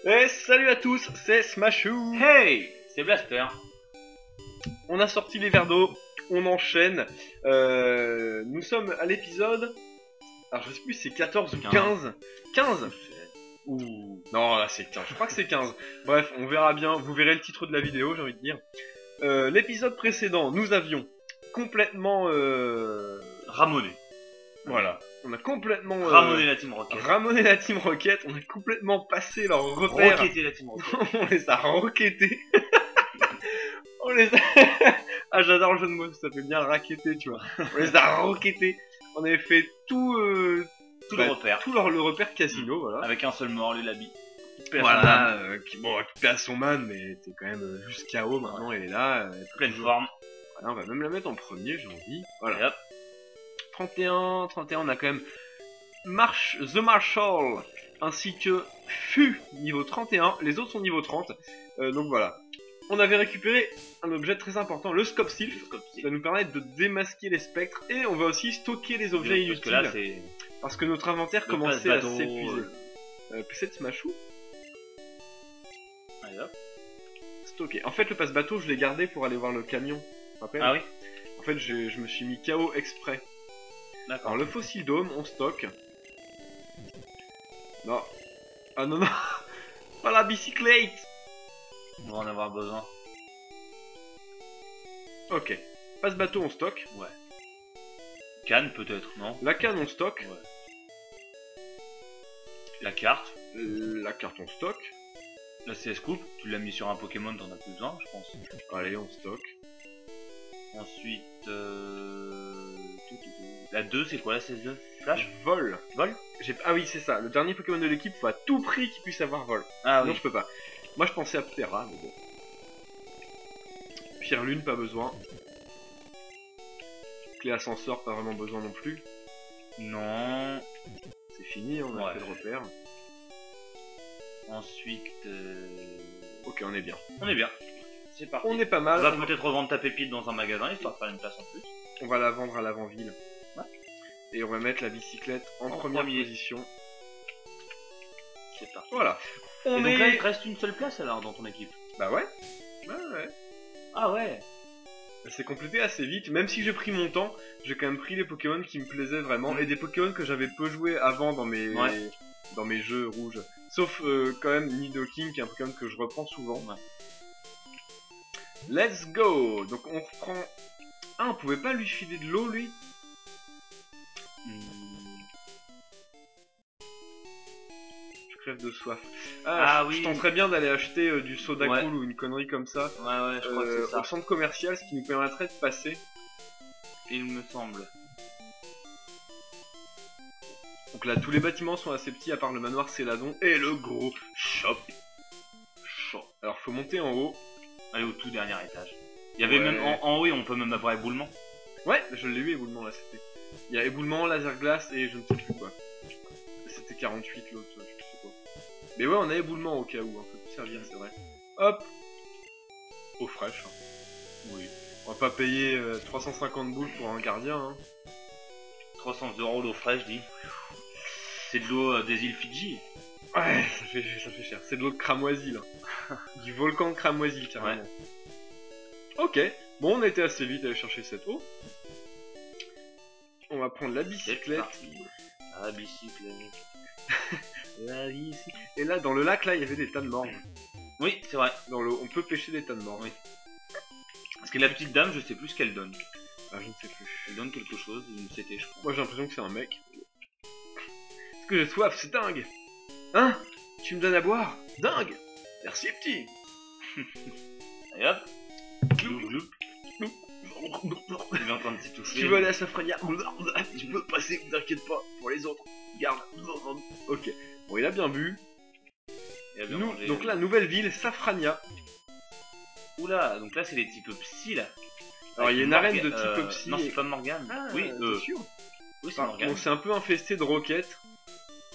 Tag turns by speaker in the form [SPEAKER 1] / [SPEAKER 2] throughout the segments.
[SPEAKER 1] Et salut à tous, c'est Smashou.
[SPEAKER 2] Hey, c'est Blaster.
[SPEAKER 1] On a sorti les verres d'eau, on enchaîne. Nous sommes à l'épisode... Alors je sais plus si c'est 14 ou 15. 15 Ouh, non là c'est 15, je crois que c'est 15. Bref, on verra bien, vous verrez le titre de la vidéo, j'ai envie de dire. L'épisode précédent, nous avions complètement...
[SPEAKER 2] Ramoné.
[SPEAKER 1] Voilà, on a complètement...
[SPEAKER 2] Ramoné la Team Rocket.
[SPEAKER 1] Ramoné la Team Rocket, on a complètement passé leurs repères.
[SPEAKER 2] Roqueté la Team Rocket.
[SPEAKER 1] On les a roquettés. On les a... Ah, j'adore le jeu de mots, ça fait bien raqueter, tu vois. On les a roquettés. On avait fait tout le repère. Tout le repère casino, voilà.
[SPEAKER 2] Avec un seul mort, le Labi.
[SPEAKER 1] Voilà, qui bon, occupé à son man, mais t'es quand même juste KO maintenant, elle est là. Elle est
[SPEAKER 2] Pleine forme.
[SPEAKER 1] Voilà, on va même la mettre en premier, j'ai envie. Voilà.
[SPEAKER 2] Et hop.
[SPEAKER 1] 31, on a quand même The Marshall, ainsi que Fu, niveau 31, les autres sont niveau 30. Donc voilà. On avait récupéré un objet très important, le Scope Sylph, qui va nous permettre de démasquer les spectres, et on va aussi stocker les objets inutiles,
[SPEAKER 2] parce que, là,
[SPEAKER 1] parce que notre inventaire commençait à s'épuiser. PC de Smashou.
[SPEAKER 2] Allez hop.
[SPEAKER 1] Stocké. En fait, le passe-bateau, je l'ai gardé pour aller voir le camion.
[SPEAKER 2] Ah oui.
[SPEAKER 1] En fait, je me suis mis KO exprès.
[SPEAKER 2] D'accord.
[SPEAKER 1] Alors, le fossile dôme, on stocke. Non. Ah non, non. Pas la bicyclette.
[SPEAKER 2] On va en avoir besoin.
[SPEAKER 1] Ok. Passe-bateau, on stocke.
[SPEAKER 2] Ouais. Canne peut-être, non?
[SPEAKER 1] La canne, on stocke.
[SPEAKER 2] Ouais. La carte.
[SPEAKER 1] La carte, on stocke.
[SPEAKER 2] La CS Coupe, tu l'as mis sur un Pokémon, t'en as plus besoin, je pense.
[SPEAKER 1] Allez, on stocke.
[SPEAKER 2] Ensuite, la 2, c'est quoi la CS2? Flash?
[SPEAKER 1] Vol.
[SPEAKER 2] Vol?
[SPEAKER 1] Ah oui, c'est ça. Le dernier Pokémon de l'équipe, faut à tout prix qu'il puisse avoir vol.
[SPEAKER 2] Ah
[SPEAKER 1] non,
[SPEAKER 2] oui.
[SPEAKER 1] je peux pas. Moi, je pensais à Ptera, mais bon. Pierre Lune, pas besoin. Clé ascenseur, pas vraiment besoin non plus.
[SPEAKER 2] Non.
[SPEAKER 1] C'est fini, on a fait le repère.
[SPEAKER 2] Ensuite,
[SPEAKER 1] ok, on est bien.
[SPEAKER 2] On est bien. C'est parti.
[SPEAKER 1] On est pas mal.
[SPEAKER 2] On va peut-être revendre ta pépite dans un magasin, histoire de faire une place en plus.
[SPEAKER 1] On va la vendre à l'avant-ville.
[SPEAKER 2] Ouais.
[SPEAKER 1] Et on va mettre la bicyclette en première position.
[SPEAKER 2] C'est parti.
[SPEAKER 1] Voilà.
[SPEAKER 2] Et donc là, il te reste une seule place alors dans ton équipe?
[SPEAKER 1] Bah ouais. Bah ouais.
[SPEAKER 2] Ah ouais.
[SPEAKER 1] C'est complété assez vite, même si j'ai pris mon temps, j'ai quand même pris les Pokémon qui me plaisaient vraiment, et des Pokémon que j'avais peu joué avant dans mes jeux rouges. Sauf quand même Nidoking, qui est un Pokémon que je reprends souvent.
[SPEAKER 2] Ouais.
[SPEAKER 1] Let's go. Donc on reprend... Ah, on pouvait pas lui filer de l'eau, lui? Je crève de soif. Ah oui. Je tenterais bien d'aller acheter du soda cool ou une connerie comme ça.
[SPEAKER 2] Ouais, je crois que c'est ça.
[SPEAKER 1] Au centre commercial, ce qui nous permettrait de passer.
[SPEAKER 2] Il me semble.
[SPEAKER 1] Donc là, tous les bâtiments sont assez petits, à part le manoir Céladon et le gros shop. Alors, faut monter en haut.
[SPEAKER 2] Aller au tout dernier étage. Il y avait même en haut, on peut même avoir éboulement.
[SPEAKER 1] Ouais, je l'ai eu, éboulement, là, c'était. Il y a éboulement, laser glace et je ne sais plus quoi. C'était 48 l'autre, je sais pas. Mais ouais, on a éboulement au cas où, ça peut servir, c'est vrai. Hop. Eau fraîche. Hein. Oui. On va pas payer 350 boules pour un gardien, hein.
[SPEAKER 2] 300 € l'eau fraîche, dis. C'est de l'eau des îles Fidji.
[SPEAKER 1] Ouais, ça fait cher. C'est de l'eau de cramoisie, là. Du volcan de cramoisie, carrément. Ouais. Ok. Bon, on a été assez vite à aller chercher cette eau. On va prendre la bicyclette.
[SPEAKER 2] La bicyclette.
[SPEAKER 1] La bicyclette. Et là, dans le lac, là, il y avait des tas de morges.
[SPEAKER 2] Oui, c'est vrai.
[SPEAKER 1] Dans l'eau, on peut pêcher des tas de morges.
[SPEAKER 2] Oui. Parce que la petite dame, je sais plus ce qu'elle donne.
[SPEAKER 1] Ah, je ne sais plus.
[SPEAKER 2] Elle donne quelque chose, une CT, je crois.
[SPEAKER 1] Moi, j'ai l'impression que c'est un mec. Est-ce que j'ai soif? C'est dingue. Hein? Tu me donnes à boire? Dingue. Merci, petit.
[SPEAKER 2] Et hop. Il est en train de s'étouffer.
[SPEAKER 1] Tu veux aller à Safrania? Tu peux passer, t'inquiète pas. Pour les autres, garde. Ok. Bon, il a bien bu. Donc là, nouvelle ville, Safrania.
[SPEAKER 2] Oula, donc là, c'est les types psy, là.
[SPEAKER 1] Alors, il y a une arène de type psy.
[SPEAKER 2] Non, c'est pas Morgane.
[SPEAKER 1] Ah,
[SPEAKER 2] oui,
[SPEAKER 1] t'es sûr?
[SPEAKER 2] Oui, c'est Morgane.
[SPEAKER 1] Bon, c'est un peu infesté de roquettes.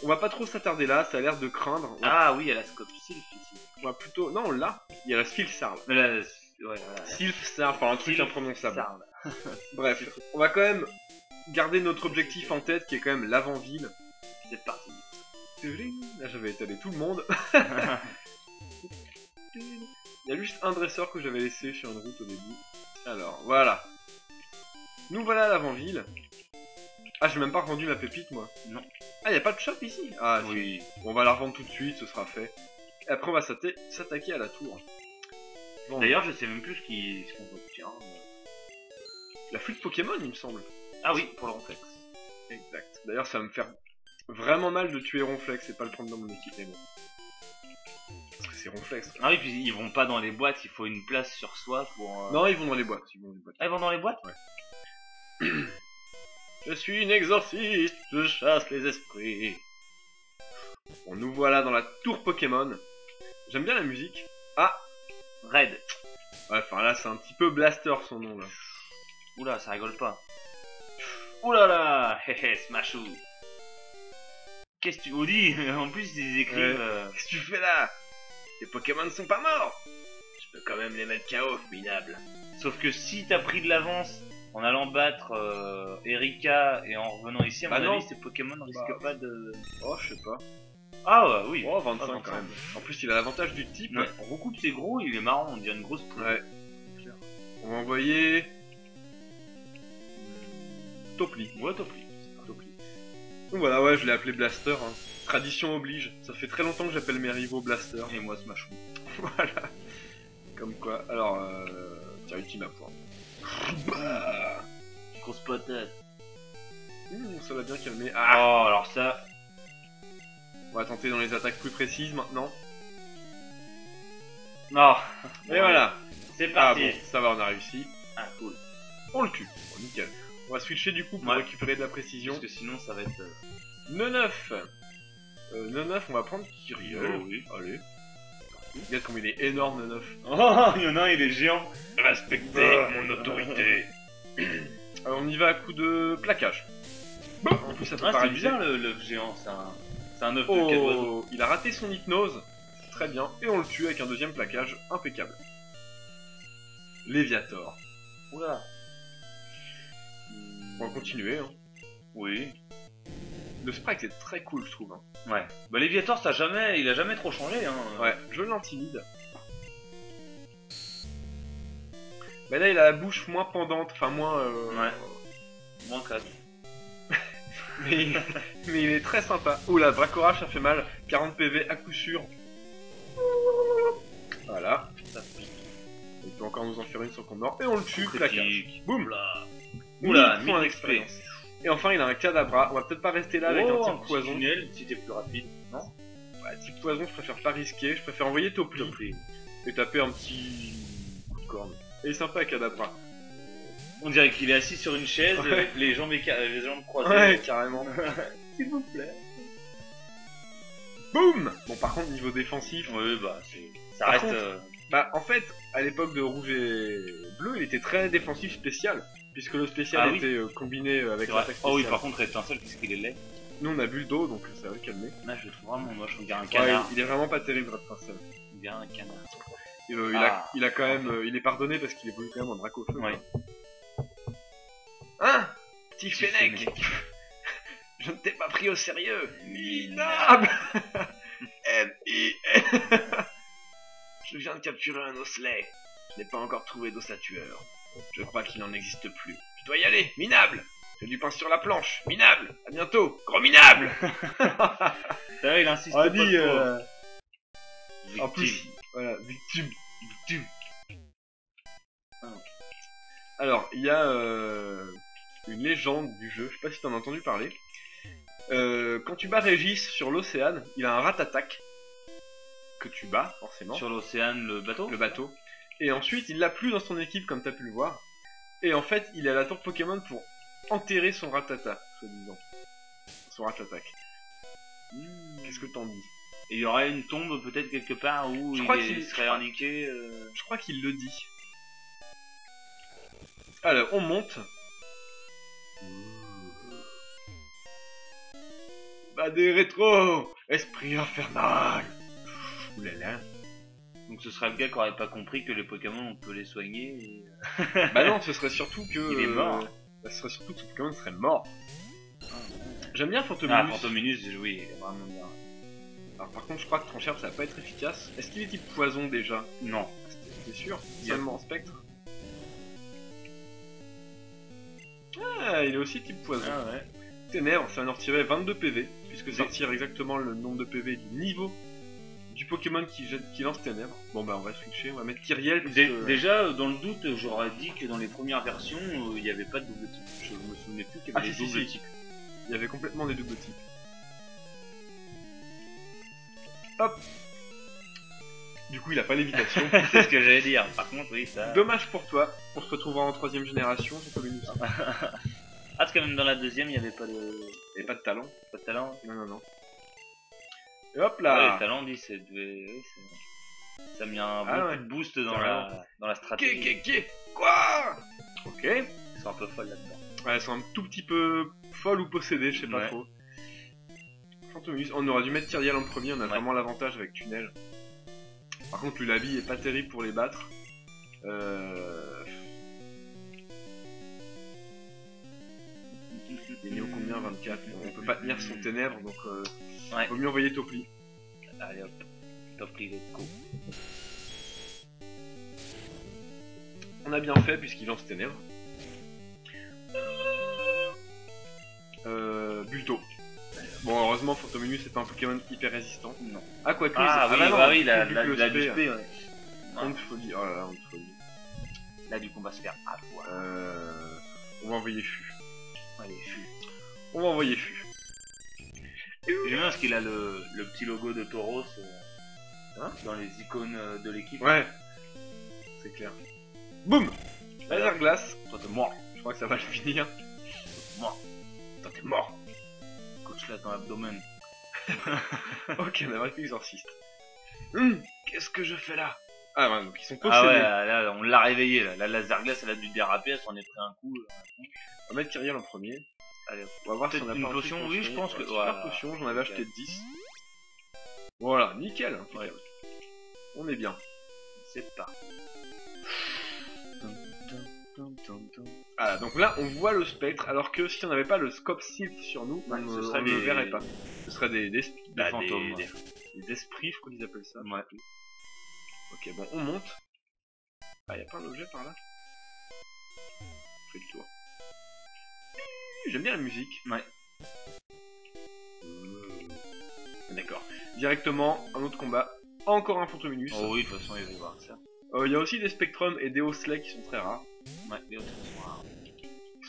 [SPEAKER 1] On va pas trop s'attarder là, ça a l'air de craindre.
[SPEAKER 2] Ah oui, il y a la Scope Sylph ici.
[SPEAKER 1] On va plutôt... Non, là, il y a la Sylph-Sarl.
[SPEAKER 2] Ouais, voilà.
[SPEAKER 1] Sylph-Sarl, enfin un truc imprononçable. Bref, on va quand même garder notre objectif en tête, qui est quand même l'avant-ville.
[SPEAKER 2] C'est parti.
[SPEAKER 1] Là j'avais étalé tout le monde. Il y a juste un dresseur que j'avais laissé sur une route au début. Alors, voilà. Nous voilà à l'avant-ville. Ah, j'ai même pas revendu ma pépite, moi.
[SPEAKER 2] Non.
[SPEAKER 1] Ah, y a pas de shop ici? Ah,
[SPEAKER 2] Oui.
[SPEAKER 1] si. Bon, on va la revendre tout de suite, ce sera fait. Et après, on va s'attaquer à la tour. Bon.
[SPEAKER 2] D'ailleurs, je sais même plus ce qu'on obtient.
[SPEAKER 1] La flûte Pokémon, il me semble.
[SPEAKER 2] Ah oui, pour le réflexe.
[SPEAKER 1] Exact. D'ailleurs, ça va me faire vraiment mal de tuer Ronflex et pas le prendre dans mon équipe, mais bon. Parce que c'est Ronflex.
[SPEAKER 2] Ah oui, puis ils vont pas dans les boîtes, il faut une place sur soi pour...
[SPEAKER 1] Non, ils vont dans les boîtes.
[SPEAKER 2] Ah, ils vont dans les boîtes?
[SPEAKER 1] Ouais. Je suis une exorciste, je chasse les esprits. Bon, nous voilà dans la tour Pokémon. J'aime bien la musique. Ah,
[SPEAKER 2] Red.
[SPEAKER 1] ouais, enfin là, c'est un petit peu Blaster son nom là.
[SPEAKER 2] Oula, ça rigole pas. Oula là, hé Smashou. Qu'est-ce que tu vous dis? En plus, ils écrivent...
[SPEAKER 1] Qu'est-ce que tu fais là? Les Pokémon sont pas morts. Je peux quand même les mettre KO, minable.
[SPEAKER 2] Sauf que si t'as pris de l'avance en allant battre Erika et en revenant ici, à mon
[SPEAKER 1] Bah non.
[SPEAKER 2] avis, ces Pokémon ne risquent pas de...
[SPEAKER 1] Oh, je sais pas.
[SPEAKER 2] Ah ouais, oui.
[SPEAKER 1] Oh, 25
[SPEAKER 2] Ah,
[SPEAKER 1] quand même. En plus, il a l'avantage du type.
[SPEAKER 2] Ouais, on recoupe ses gros, il est marrant, on dirait une grosse poule.
[SPEAKER 1] Ouais. On va envoyer... Topli.
[SPEAKER 2] Ouais, Topli.
[SPEAKER 1] Donc voilà, ouais, je l'ai appelé Blaster. Hein. Tradition oblige. Ça fait très longtemps que j'appelle mes rivaux Blaster.
[SPEAKER 2] Et moi, Smashou.
[SPEAKER 1] Voilà. Comme quoi. Alors, tiens, ultime à point. Bah.
[SPEAKER 2] Grosse patate.
[SPEAKER 1] Ça l'a bien calmé.
[SPEAKER 2] Oh,
[SPEAKER 1] Ah,
[SPEAKER 2] alors ça...
[SPEAKER 1] on va tenter dans les attaques plus précises maintenant.
[SPEAKER 2] Non.
[SPEAKER 1] Et voilà.
[SPEAKER 2] C'est
[SPEAKER 1] Ah
[SPEAKER 2] parti.
[SPEAKER 1] bon, ça va, on a réussi.
[SPEAKER 2] Ah, cool.
[SPEAKER 1] On le tue. Bon, nickel. On va switcher du coup pour
[SPEAKER 2] Ouais.
[SPEAKER 1] récupérer de la précision.
[SPEAKER 2] Parce que sinon, ça va être...
[SPEAKER 1] Neuf. Neuf, on va prendre Kyriel.
[SPEAKER 2] Oh, oui.
[SPEAKER 1] Allez. Regarde comme il est énorme, Neuf.
[SPEAKER 2] Oh, il y en a un, il est géant.
[SPEAKER 1] Respectez mon autorité. Alors on y va à coup de plaquage. Bon, en plus ça peut
[SPEAKER 2] Ah, c'est
[SPEAKER 1] paralyser.
[SPEAKER 2] bien l'œuf géant, c'est un œuf de quel oiseau?
[SPEAKER 1] Oh, il a raté son hypnose. Très bien. Et on le tue avec un deuxième plaquage impeccable. Léviator.
[SPEAKER 2] Oula.
[SPEAKER 1] On va continuer. Hein.
[SPEAKER 2] Oui.
[SPEAKER 1] Le sprite est très cool, je trouve. Hein.
[SPEAKER 2] Ouais. Bah, Léviator, il a jamais trop changé, hein.
[SPEAKER 1] Ouais, je l'intimide. Mais là, il a la bouche moins pendante, enfin moins.
[SPEAKER 2] Ouais. Moins 4.
[SPEAKER 1] mais, mais il est très sympa. Oula, Bracorage, ça fait mal. 40 PV à coup sûr. Voilà.
[SPEAKER 2] Ça pique.
[SPEAKER 1] Il peut encore nous en faire une sans qu'on meurt. Et on le tue, plaquage.
[SPEAKER 2] Critique.
[SPEAKER 1] Boum.
[SPEAKER 2] Oula.
[SPEAKER 1] 1000
[SPEAKER 2] Oula,
[SPEAKER 1] points
[SPEAKER 2] 1000
[SPEAKER 1] d'expérience. Et enfin, il a un Kadabra. On va peut-être pas rester là avec un type
[SPEAKER 2] petit
[SPEAKER 1] poison.
[SPEAKER 2] tunnel, si t'es plus rapide. Non?
[SPEAKER 1] Ouais, type poison, je préfère pas risquer. Je préfère envoyer Topli et taper un petit coup de corne. Et il est sympa, Kadabra.
[SPEAKER 2] On dirait qu'il est assis sur une chaise,
[SPEAKER 1] Ouais.
[SPEAKER 2] avec les jambes croisées.
[SPEAKER 1] Ouais, carrément.
[SPEAKER 2] S'il vous plaît.
[SPEAKER 1] Boum. Bon, par contre, niveau défensif,
[SPEAKER 2] Oui, bah, ça
[SPEAKER 1] Par
[SPEAKER 2] reste...
[SPEAKER 1] contre, bah, en fait, à l'époque de Rouge et Bleu, il était très défensif spécial. Puisque le spécial
[SPEAKER 2] Ah oui.
[SPEAKER 1] était combiné avec
[SPEAKER 2] c'est vrai.
[SPEAKER 1] l'attaque
[SPEAKER 2] Oh oui,
[SPEAKER 1] spéciale.
[SPEAKER 2] par contre, étincelle, puisqu'il est laid.
[SPEAKER 1] Nous, on a bu le dos, donc ça va le calmer.
[SPEAKER 2] Là, je le trouve vraiment moche, on dirait un
[SPEAKER 1] Ouais,
[SPEAKER 2] canard.
[SPEAKER 1] il est vraiment pas terrible, votre princesse.
[SPEAKER 2] On dirait un canard.
[SPEAKER 1] Il a quand même, il est pardonné parce qu'il évolue quand même en Dracofeu.
[SPEAKER 2] Ouais.
[SPEAKER 1] Hein, petit
[SPEAKER 2] Petit
[SPEAKER 1] Fennec. Je ne t'ai pas pris au sérieux. Minable. M.I.N. Je viens de capturer un osselet. Je n'ai pas encore trouvé d'oslatueur. Je crois qu'il n'en existe plus. Je dois y aller, minable. J'ai du pain sur la planche, minable. À bientôt, gros minable.
[SPEAKER 2] Là, il insiste
[SPEAKER 1] On
[SPEAKER 2] pas
[SPEAKER 1] dit,
[SPEAKER 2] trop.
[SPEAKER 1] en plus, voilà, victime. Alors, il y a une légende du jeu, je sais pas si t'en as entendu parler. Quand tu bats Régis sur l'océan, il a un rat-attaque que tu bats, forcément,
[SPEAKER 2] Sur l'océan, le bateau?
[SPEAKER 1] le bateau. Et ensuite, il l'a plus dans son équipe, comme t'as pu le voir. Et en fait, il est à la tour Pokémon pour enterrer son Rattata, soi-disant. Son rat-attaque. Qu'est-ce que t'en dis?
[SPEAKER 2] Et il y aurait une tombe peut-être quelque part où
[SPEAKER 1] Je crois
[SPEAKER 2] il
[SPEAKER 1] qu'il-
[SPEAKER 2] serait
[SPEAKER 1] je crois-
[SPEAKER 2] indiqué...
[SPEAKER 1] Je crois qu'il le dit. Alors, on monte. Bah des rétro, esprit infernal. Oulala.
[SPEAKER 2] Donc ce serait le gars qui aurait pas compris que les Pokémon on peut les soigner et...
[SPEAKER 1] Bah non, ce serait surtout que...
[SPEAKER 2] Il est mort.
[SPEAKER 1] Bah, ce serait surtout que ce Pokémon serait mort. J'aime bien
[SPEAKER 2] Ah,
[SPEAKER 1] Fantominus.
[SPEAKER 2] Fantominus, oui, il est vraiment bien.
[SPEAKER 1] Alors par contre, je crois que Tranchère, ça va pas être efficace. Est-ce qu'il est type poison déjà?
[SPEAKER 2] Non.
[SPEAKER 1] T'es sûr?
[SPEAKER 2] Yep.
[SPEAKER 1] Seulement spectre? Ah, il est aussi type poison.
[SPEAKER 2] Ah ouais.
[SPEAKER 1] Ténèbres, ça va nous retirer 22 PV, puisque ça retire exactement le nombre de PV du niveau du Pokémon qui lance Ténèbres. Bon bah on va switcher, on va mettre Kyriel.
[SPEAKER 2] Déjà, dans le doute, j'aurais dit que dans les premières versions, il n'y avait pas de double type. Je me souvenais plus qu'il y avait des doubles types.
[SPEAKER 1] Il y avait complètement des doubles types. Hop. Du coup, il a pas l'évitation.
[SPEAKER 2] C'est ce que j'allais dire. Par contre, oui, ça.
[SPEAKER 1] Dommage pour toi. On se retrouvera en 3ème génération, c'est comme une.
[SPEAKER 2] Ah, parce que même dans la deuxième, il n'y avait pas de.
[SPEAKER 1] Il n'y avait pas de talent.
[SPEAKER 2] Pas de talent.
[SPEAKER 1] Non. Et hop là.
[SPEAKER 2] Ouais, les talents, dit, c'est. Oui, ça a mis un
[SPEAKER 1] ouais.
[SPEAKER 2] coup de boost dans la stratégie.
[SPEAKER 1] Quoi? Ok.
[SPEAKER 2] Ils sont un peu folles là-dedans.
[SPEAKER 1] Ouais, elles sont un tout petit peu folles ou possédées, je sais pas trop. Fantomus, on aurait dû mettre Kyriel en premier, on a vraiment l'avantage avec Tunnel. Par contre, Lulabi est pas terrible pour les battre. Il est niveau combien? 24. On peut pas tenir son ténèbre, donc vaut mieux envoyer Topli.
[SPEAKER 2] Allez hop, Topli, let's go.
[SPEAKER 1] On a bien fait puisqu'il lance ténèbres. Bulto. Bon, heureusement, Fantominus c'est pas un Pokémon hyper résistant.
[SPEAKER 2] Non.
[SPEAKER 1] Ah, quoique.
[SPEAKER 2] Oui, il a du spé, ouais.
[SPEAKER 1] Honte folie. Oh là là, honte folie.
[SPEAKER 2] Là, du coup, on va se faire avoir.
[SPEAKER 1] On va envoyer Fu.
[SPEAKER 2] Allez, Fu.
[SPEAKER 1] On va envoyer Fu.
[SPEAKER 2] J'aime bien parce qu'il a le petit logo de Tauros dans les icônes de l'équipe.
[SPEAKER 1] Ouais. C'est clair. Boum. Laser glace.
[SPEAKER 2] Toi, t'es mort.
[SPEAKER 1] Je crois que ça va le finir.
[SPEAKER 2] Mort. Toi, t'es mort. Coach là dans l'abdomen.
[SPEAKER 1] Ok, on a vaincu l'exorciste. Qu'est-ce que je fais là? Ah ouais, donc ils sont possédés.
[SPEAKER 2] Ah ouais, là, on l'a réveillé là. La laser glace, elle a dû déraper, elle s'en est pris un coup.
[SPEAKER 1] On va mettre Kyriel en premier.
[SPEAKER 2] Allez,
[SPEAKER 1] on va voir si on a
[SPEAKER 2] une
[SPEAKER 1] pas un
[SPEAKER 2] potion. Oui, je pense que.
[SPEAKER 1] Super potion, j'en avais acheté 10. Voilà, nickel.
[SPEAKER 2] Ouais.
[SPEAKER 1] On est bien.
[SPEAKER 2] C'est parti.
[SPEAKER 1] Ah, donc là on voit le spectre, alors que si on n'avait pas le scope sylph sur nous, on ne le verrait pas. Ce serait des fantômes. Des esprits, je crois qu'ils appellent ça.
[SPEAKER 2] Ouais.
[SPEAKER 1] Ok, bon, on monte. Ah, y a pas un objet par là? On fait le tour. J'aime bien la musique.
[SPEAKER 2] Ouais.
[SPEAKER 1] D'accord. Directement, un autre combat. Encore un Fantominus.
[SPEAKER 2] Oh oui, de toute façon, il va y avoir ça.
[SPEAKER 1] Il y a aussi des Spectrum et des Osley qui sont très rares.
[SPEAKER 2] Ouais, les autres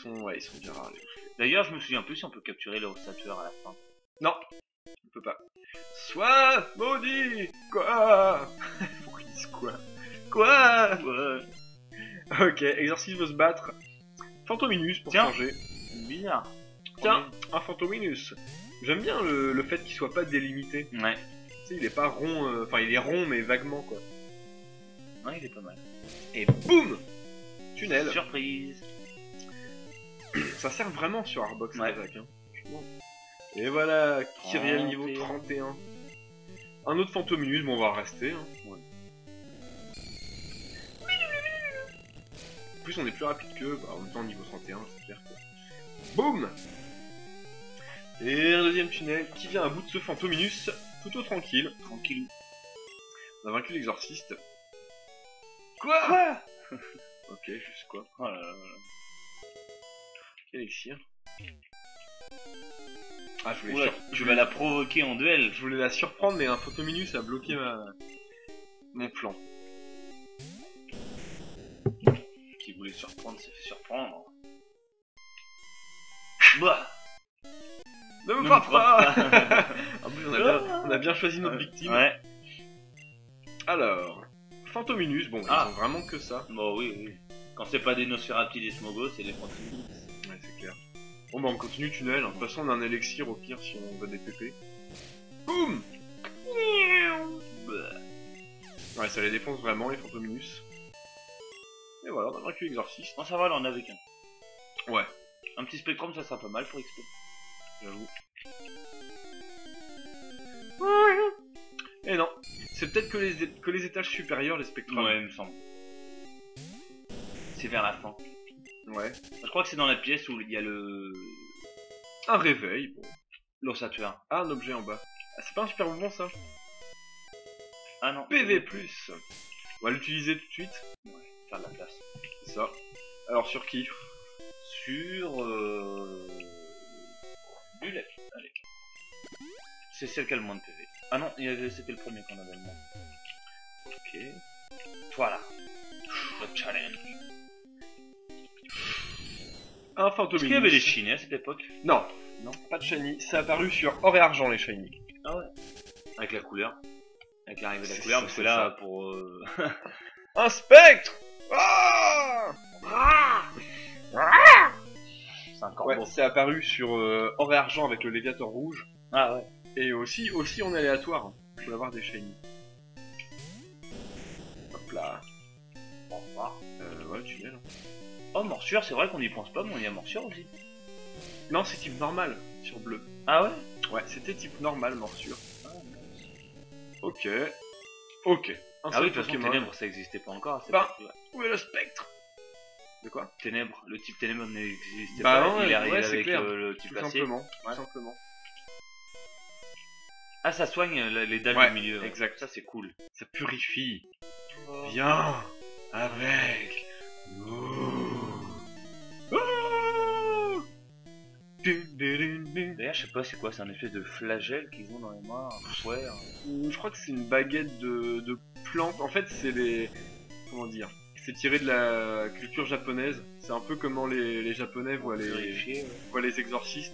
[SPEAKER 2] sont rares.
[SPEAKER 1] Ils sont bien rares.
[SPEAKER 2] D'ailleurs, je me souviens plus si on peut capturer le statuaire à la fin.
[SPEAKER 1] Non, on peut pas. Sois maudit. Quoi? Pourquoi ils disent quoi? Quoi? Ok, Exorciste veut se battre. Fantominus pour changer.
[SPEAKER 2] Bizarre.
[SPEAKER 1] Tiens, un Fantominus. J'aime bien le fait qu'il soit pas délimité.
[SPEAKER 2] Ouais.
[SPEAKER 1] Tu sais, il est pas rond, enfin il est rond mais vaguement quoi.
[SPEAKER 2] Ouais, il est pas mal.
[SPEAKER 1] Et boum! Tunnel.
[SPEAKER 2] Surprise.
[SPEAKER 1] Ça sert vraiment sur Arbox, ouais. Hein. Et voilà, Kyriel niveau 31. Un autre Fantominus, bon on va rester. Hein. Ouais. En plus on est plus rapide qu'eux, en même temps niveau 31, c'est clair que... Boum! Et un deuxième tunnel qui vient à bout de ce Fantominus, plutôt tranquille.
[SPEAKER 2] Tranquille.
[SPEAKER 1] On a vaincu l'exorciste. Quoi? Ok, juste quoi.
[SPEAKER 2] Oh là là.
[SPEAKER 1] Quel élixir. Ah,
[SPEAKER 2] je vais la provoquer en duel.
[SPEAKER 1] Je voulais la surprendre, mais un Fantominus a bloqué mon plan.
[SPEAKER 2] Qui voulait surprendre s'est fait surprendre. Bah.
[SPEAKER 1] Ne me frappe pas. En plus, on a bien choisi notre victime.
[SPEAKER 2] Ouais.
[SPEAKER 1] Alors, Fantominus, bon, ils ont vraiment que ça.
[SPEAKER 2] Bon, oui. Quand c'est pas des Nosferatu des Smogos, c'est des Fantominus.
[SPEAKER 1] Ouais, c'est clair. Bon, bah, on continue tunnel. De toute façon, on a un élixir au pire si on veut des PP. Boum! Ouais, ça les défonce vraiment, les Fantominus. Et voilà, on a vaincu l'exorciste.
[SPEAKER 2] Non, ça va, là, on avait qu'un.
[SPEAKER 1] Ouais.
[SPEAKER 2] Un petit Spectrum, ça sera pas mal pour XP.
[SPEAKER 1] J'avoue. Et non, c'est peut-être que les étages supérieurs, les Spectrums.
[SPEAKER 2] Ouais, il me semble. C'est vers la fin.
[SPEAKER 1] Ouais.
[SPEAKER 2] Je crois que c'est dans la pièce où il y a le...
[SPEAKER 1] Un réveil, bon.
[SPEAKER 2] L'ossature.
[SPEAKER 1] Ah, un objet en bas. Ah, c'est pas un super bonbon ça.
[SPEAKER 2] Ah non.
[SPEAKER 1] PV+. On va l'utiliser tout de suite.
[SPEAKER 2] Faire de la place.
[SPEAKER 1] C'est ça. Alors sur qui?
[SPEAKER 2] Sur du lait. Allez. C'est celle qui a le moins de PV. Ah non, c'était le premier qu'on avait le moins. Ok. Voilà. Le challenge.
[SPEAKER 1] Un
[SPEAKER 2] Est-ce
[SPEAKER 1] Fantominus.
[SPEAKER 2] qu'il y avait les shiny à cette époque?
[SPEAKER 1] Non.
[SPEAKER 2] Non.
[SPEAKER 1] Pas de shiny. C'est apparu sur or et argent les shiny.
[SPEAKER 2] Ah ouais. Avec la couleur. Avec l'arrivée de la
[SPEAKER 1] C'est
[SPEAKER 2] couleur,
[SPEAKER 1] ça,
[SPEAKER 2] parce que
[SPEAKER 1] c'est
[SPEAKER 2] là,
[SPEAKER 1] ça.
[SPEAKER 2] pour...
[SPEAKER 1] Un spectre. Ah
[SPEAKER 2] c'est un corbeau.
[SPEAKER 1] Ouais, c'est apparu sur or et argent avec le Léviator rouge.
[SPEAKER 2] Ah ouais.
[SPEAKER 1] Et aussi en aléatoire. Faut avoir des shiny. Hop là.
[SPEAKER 2] Au revoir.
[SPEAKER 1] Ouais, tunnel.
[SPEAKER 2] Oh, morsure, c'est vrai qu'on y pense pas, mais on y a morsure aussi.
[SPEAKER 1] Non, c'est type normal sur bleu.
[SPEAKER 2] Ah ouais?
[SPEAKER 1] Ouais, c'était type normal, morsure.
[SPEAKER 2] Ah, mince.
[SPEAKER 1] Ok. Ok. Un
[SPEAKER 2] Ah
[SPEAKER 1] seul
[SPEAKER 2] oui, de toute façon,
[SPEAKER 1] Pokémon.
[SPEAKER 2] ténèbres, ça existait pas encore. à cette
[SPEAKER 1] Bah.
[SPEAKER 2] époque, ouais.
[SPEAKER 1] Où est le spectre? De quoi?
[SPEAKER 2] Ténèbres, le type ténèbres n'existait
[SPEAKER 1] Bah
[SPEAKER 2] pas.
[SPEAKER 1] non,
[SPEAKER 2] Il
[SPEAKER 1] ouais,
[SPEAKER 2] arrive
[SPEAKER 1] c'est
[SPEAKER 2] avec
[SPEAKER 1] clair.
[SPEAKER 2] le type
[SPEAKER 1] Tout
[SPEAKER 2] acier.
[SPEAKER 1] simplement.
[SPEAKER 2] Ouais.
[SPEAKER 1] Tout simplement.
[SPEAKER 2] Ah, ça soigne les dalles
[SPEAKER 1] Ouais,
[SPEAKER 2] du milieu. Ouais.
[SPEAKER 1] exact.
[SPEAKER 2] Ça, c'est cool.
[SPEAKER 1] Ça purifie. Viens avec nous. Ah
[SPEAKER 2] D'ailleurs, je sais pas c'est quoi, c'est un espèce de flagelle qu'ils ont dans les mains, un fouet.
[SPEAKER 1] Je crois que c'est une baguette de plantes. En fait, c'est les... Comment dire? C'est tiré de la culture japonaise. C'est un peu comment les japonais voient les exorcistes.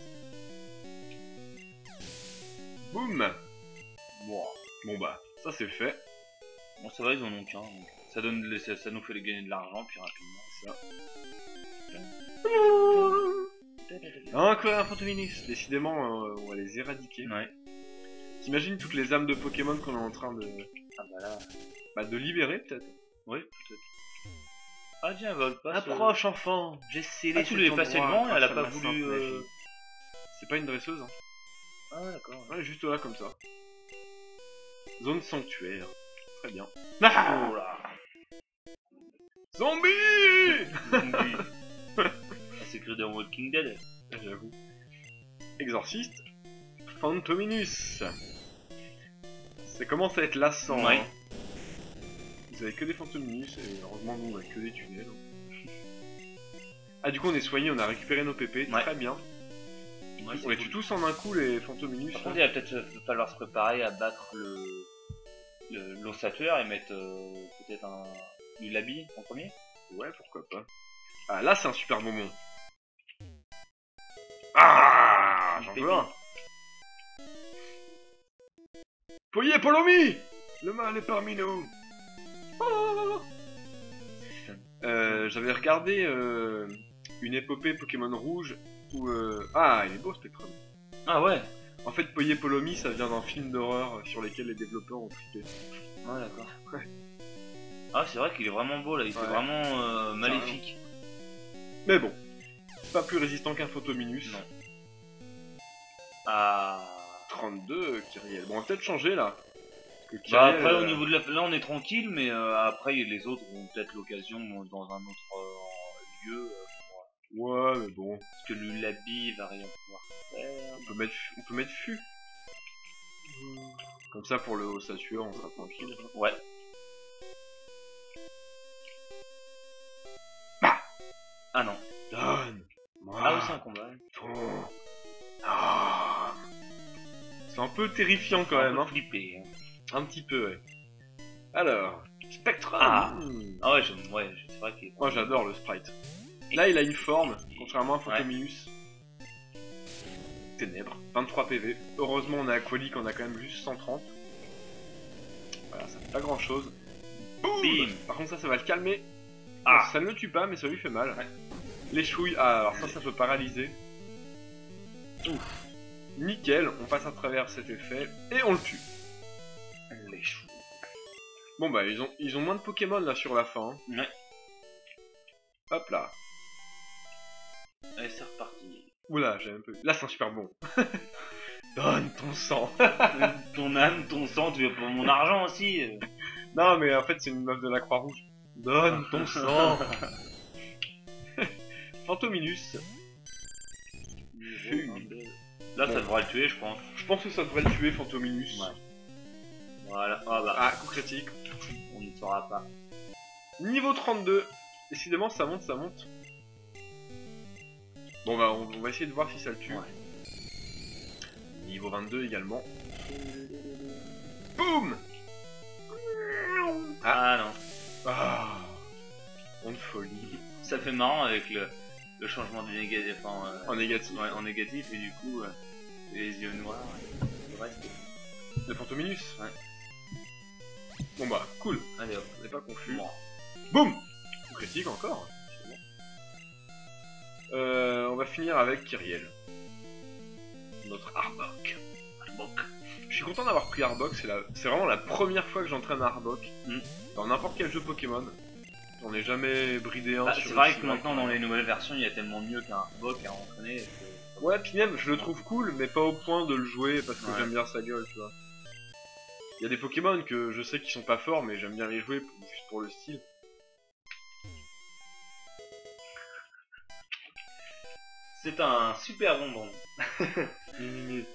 [SPEAKER 1] Boum. Bon bah, ça c'est fait.
[SPEAKER 2] Bon, ça va, ils en ont qu'un. Donc. Ça nous fait gagner de l'argent, puis rapidement.
[SPEAKER 1] Ça. Encore un Fantominus. Décidément, on va les éradiquer.
[SPEAKER 2] Ouais.
[SPEAKER 1] T'imagines toutes les âmes de Pokémon qu'on est en train de...
[SPEAKER 2] Ah bah là...
[SPEAKER 1] Bah de libérer peut-être.
[SPEAKER 2] Oui, peut-être. Ah tiens, Volpass...
[SPEAKER 1] Approche enfant, j'ai scellé
[SPEAKER 2] Ah, tu lui as passé devant et elle a pas voulu...
[SPEAKER 1] C'est pas une dresseuse, hein.
[SPEAKER 2] Ah ouais, d'accord.
[SPEAKER 1] Ouais, juste là, comme ça. Zone sanctuaire. Très bien.
[SPEAKER 2] Oh là.
[SPEAKER 1] Zombie.
[SPEAKER 2] C'est écrit dans Walking Dead.
[SPEAKER 1] J'avoue. Exorciste. Fantominus. Ça commence à être lassant.
[SPEAKER 2] Ouais.
[SPEAKER 1] Hein. Vous avez que des Fantominus et heureusement nous on a que des tunnels. Ah du coup on est soigné, on a récupéré nos PP,
[SPEAKER 2] Ouais.
[SPEAKER 1] très bien.
[SPEAKER 2] Ouais,
[SPEAKER 1] On les tue tous en un coup les Fantominus.
[SPEAKER 2] Par contre, il va peut-être falloir se préparer à battre l'ossateur et mettre peut-être du labi en premier.
[SPEAKER 1] Ouais, pourquoi pas. Ah là c'est un super bonbon. Ah, j'en veux un. Poyet Polomi. Le mal est parmi nous. Oh. J'avais regardé une épopée Pokémon rouge où... Ah, il est beau Spectrum.
[SPEAKER 2] Ah ouais.
[SPEAKER 1] En fait, Poyet Polomi, ça vient d'un film d'horreur sur lequel les développeurs ont trippé.
[SPEAKER 2] Ouais, d'accord. Ah, c'est vrai qu'il est vraiment beau là, il fait
[SPEAKER 1] Ouais.
[SPEAKER 2] vraiment maléfique.
[SPEAKER 1] Mais bon, pas plus résistant qu'un Photominus.
[SPEAKER 2] Non. Ah.
[SPEAKER 1] 32, Kyriel. Bon, on va peut-être changer là. Parce que
[SPEAKER 2] Bah
[SPEAKER 1] Kyriel,
[SPEAKER 2] après, au niveau de là on est tranquille, mais après les autres ont peut-être l'occasion dans un autre lieu.
[SPEAKER 1] Ouais, mais bon,
[SPEAKER 2] Parce que le labi va rien pouvoir faire.
[SPEAKER 1] on peut mettre fût. Comme ça, pour le ossature, on sera tranquille.
[SPEAKER 2] Ouais.
[SPEAKER 1] Bah.
[SPEAKER 2] Ah non.
[SPEAKER 1] Donne moi
[SPEAKER 2] Ah oui, c'est un combat.
[SPEAKER 1] ton âme. C'est un peu terrifiant quand même, hein.
[SPEAKER 2] Flippé. Hein.
[SPEAKER 1] Un petit peu, ouais. Alors, Spectrum.
[SPEAKER 2] Ah. Ah ouais, c'est vrai qu'il est...
[SPEAKER 1] Moi j'adore le sprite. Là il a une forme, contrairement à Phantominus. Ténèbres, 23 PV. Heureusement on a Aqualic, on a quand même juste 130. Voilà, ça fait pas grand chose.
[SPEAKER 2] Bim.
[SPEAKER 1] Par contre ça va le calmer.
[SPEAKER 2] Ah.
[SPEAKER 1] Ça ne le tue pas mais ça lui fait mal.
[SPEAKER 2] Ouais.
[SPEAKER 1] Les chouilles, ah alors ça peut paralyser. Ouf. Nickel, on passe à travers cet effet et on le tue.
[SPEAKER 2] Les chouilles.
[SPEAKER 1] Bon bah ils ont moins de Pokémon là sur la fin. Hein.
[SPEAKER 2] Ouais.
[SPEAKER 1] Hop là.
[SPEAKER 2] Allez, c'est reparti.
[SPEAKER 1] Oula, j'ai un peu... Là c'est un super bon. Donne ton sang.
[SPEAKER 2] Ton âme, ton sang, tu veux pour mon argent aussi.
[SPEAKER 1] Non mais en fait c'est une meuf de la Croix-Rouge. Donne ton sang. Phantominus.
[SPEAKER 2] Là,
[SPEAKER 1] Bon.
[SPEAKER 2] ça devrait le tuer, je pense.
[SPEAKER 1] Je pense que ça devrait le tuer, Fantominus.
[SPEAKER 2] Ouais. Voilà. Ah bah,
[SPEAKER 1] Ah, coup critique.
[SPEAKER 2] on ne saura pas.
[SPEAKER 1] Niveau 32. Décidément, ça monte, ça monte. Bon, bah, on va essayer de voir si ça le tue.
[SPEAKER 2] Ouais.
[SPEAKER 1] Niveau 22 également. Boum.
[SPEAKER 2] Ah non.
[SPEAKER 1] Ah, on de folie.
[SPEAKER 2] Ça fait marrant avec le changement de négatif
[SPEAKER 1] En négatif.
[SPEAKER 2] ouais, en négatif et du coup les yeux noirs. Le reste.
[SPEAKER 1] De Fantominus.
[SPEAKER 2] Ouais.
[SPEAKER 1] Bon bah, cool.
[SPEAKER 2] Allez hop.
[SPEAKER 1] On n'est pas confus.
[SPEAKER 2] Bon.
[SPEAKER 1] Boum. On critique encore. C'est bon. On va finir avec Kyriel. Notre Arbok.
[SPEAKER 2] Arbok.
[SPEAKER 1] Je suis content d'avoir pris Arbok, c'est vraiment la première fois que j'entraîne un Arbok.
[SPEAKER 2] Mm.
[SPEAKER 1] Dans n'importe quel jeu Pokémon. J'en ai jamais bridé un.
[SPEAKER 2] Bah,
[SPEAKER 1] sur
[SPEAKER 2] c'est
[SPEAKER 1] le
[SPEAKER 2] vrai que
[SPEAKER 1] site.
[SPEAKER 2] maintenant dans les nouvelles versions il y a tellement mieux qu'un Arbok à entraîner. Que...
[SPEAKER 1] Ouais, puis même, je le trouve cool, mais pas au point de le jouer parce que
[SPEAKER 2] Ouais.
[SPEAKER 1] j'aime bien sa gueule, tu vois. Il y a des Pokémon que je sais qu'ils sont pas forts, mais j'aime bien les jouer juste pour le style.
[SPEAKER 2] C'est un super bonbon.